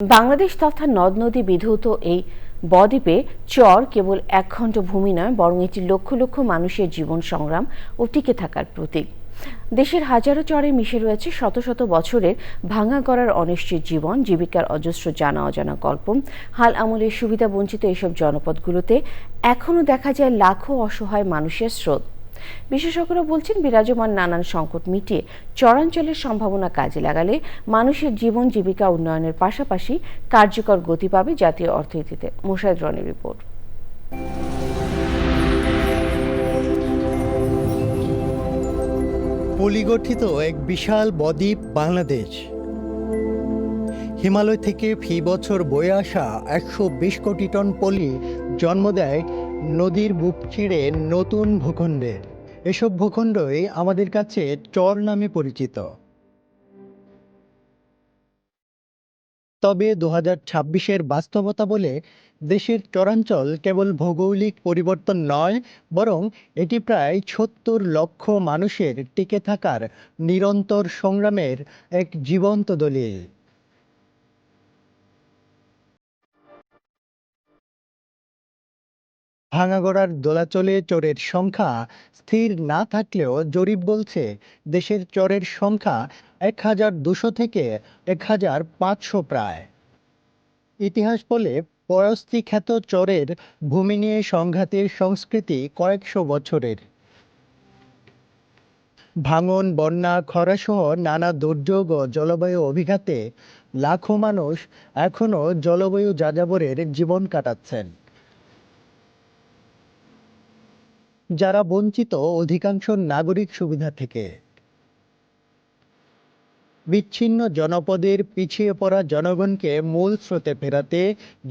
বাংলাদেশ তথা নদ-নদী বিধৌত এই বদ্বীপে চর কেবল একখণ্ড ভূমি নয়, বরং এটি লক্ষ লক্ষ মানুষের জীবন সংগ্রাম ও টিকে থাকার প্রতীক। দেশের হাজারো চরে মিশে রয়েছে শত শত বছরের ভাঙা গড়ার অনিশ্চিত জীবন, জীবিকার অজস্র জানা অজানা গল্প। হাল আমলের সুবিধা বঞ্চিত এসব জনপদগুলোতে এখনও দেখা যায় লাখো অসহায় মানুষের স্রোত। বিশেষজ্ঞরা বলছেন, বিরাজমান নানান সংকট মিটিয়ে চরাঞ্চলের সম্ভাবনা কাজে লাগালে মানুষের জীবন জীবিকা উন্নয়নের পাশাপাশি কার্যকর গতি পাবে জাতীয় অর্থনীতিতে। মোশাহিদ রনির রিপোর্ট। পলিগঠিত এক বিশাল বদ্বীপ বাংলাদেশ। হিমালয় থেকে ফি বছর বয়ে আসা ১২০ কোটি টন পলি জন্ম দেয় নদীর বুক চিরে নতুন ভূখণ্ডে। এসব ভূখণ্ডই আমাদের কাছে চর নামে পরিচিত। তবে ২০২৬-এর বাস্তবতা বলে দেশের চরাঞ্চল কেবল ভৌগোলিক পরিবর্তন নয়, বরং এটি প্রায় ৭০ লক্ষ মানুষের টিকে থাকার নিরন্তর সংগ্রামের এক জীবন্ত দলিল। ভাঙাগড়ার দোলাচলে চরের সংখ্যা স্থির না থাকলেও জরিপ বলছে দেশের চরের সংখ্যা ১,২০০ থেকে ১,৫০০ প্রায়। ইতিহাস বলে পয়স্তি খ্যাত চরের ভূমি নিয়ে সংঘাতের সংস্কৃতি কয়েকশো বছরের। ভাঙন, বন্যা, খরাসহ নানা দুর্যোগ ও জলবায়ু অভিঘাতে লাখো মানুষ এখনও জলবায়ু যাযাবরের জীবন কাটাচ্ছেন। যারা বঞ্চিত অধিকাংশ নাগরিক সুবিধা থেকে। বিচ্ছিন্ন জনপদের পিছিয়ে পড়া জনগণকে মূল স্রোতে ফেরাতে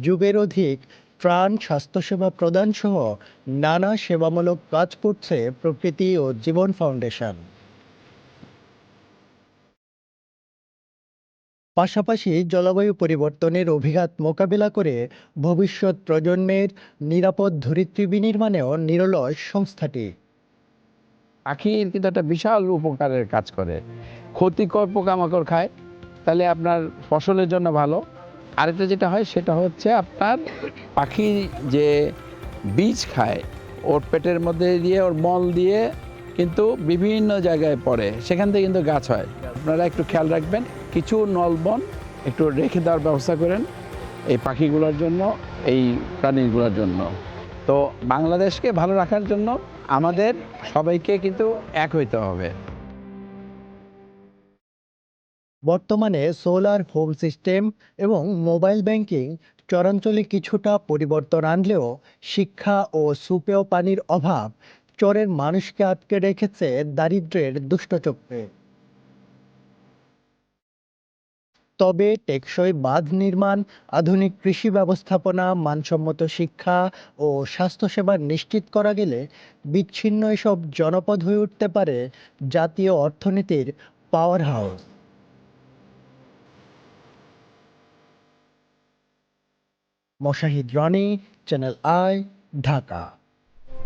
যুগের অধিক ত্রাণ, স্বাস্থ্যসেবা প্রদান সহ নানা সেবামূলক কাজ করছে প্রকৃতি ও জীবন ফাউন্ডেশন। পাশাপাশি জলবায়ু পরিবর্তনের অভিঘাত মোকাবিলা করে ভবিষ্যৎ প্রজন্মের নিরাপদ ধরিত্রী বিনির্মাণেও নিরলস সংস্থাটি। পাখির কিন্তু একটা বিশাল উপকারের কাজ করে। ক্ষতিকর পোকামাকড় খায়, তাহলে আপনার ফসলের জন্য ভালো। আরেকটা যেটা হয় সেটা হচ্ছে আপনার পাখি যে বীজ খায়, ওর পেটের মধ্যে দিয়ে ওর মল দিয়ে কিন্তু বিভিন্ন জায়গায় পড়ে, সেখান থেকে কিন্তু গাছ হয়। আপনারা একটু খেয়াল রাখবেন, কিছু নলবন একটু রেখে দেওয়ার ব্যবস্থা করেন এই পাখিগুলোর জন্য, এই প্রাণীগুলোর জন্য। তো বাংলাদেশকে ভালো রাখার জন্য আমাদের সবাইকে কিন্তু এক হইতে হবে। বর্তমানে সোলার হোম সিস্টেম এবং মোবাইল ব্যাংকিং চরাঞ্চলে কিছুটা পরিবর্তন আনলেও শিক্ষা ও সুপেয় পানির অভাব চরের মানুষকে আটকে রেখেছে দারিদ্র্যের দুষ্টচক্রে। তবে টেকসই বাঁধ নির্মাণ, আধুনিক কৃষি ব্যবস্থাপনা, মানসম্মত শিক্ষা ও স্বাস্থ্যসেবা নিশ্চিত করা গেলে বিচ্ছিন্ন এসব জনপদ হয়ে উঠতে পারে জাতীয় অর্থনীতির power house. Moshahid Roni, channel i, Dhaka.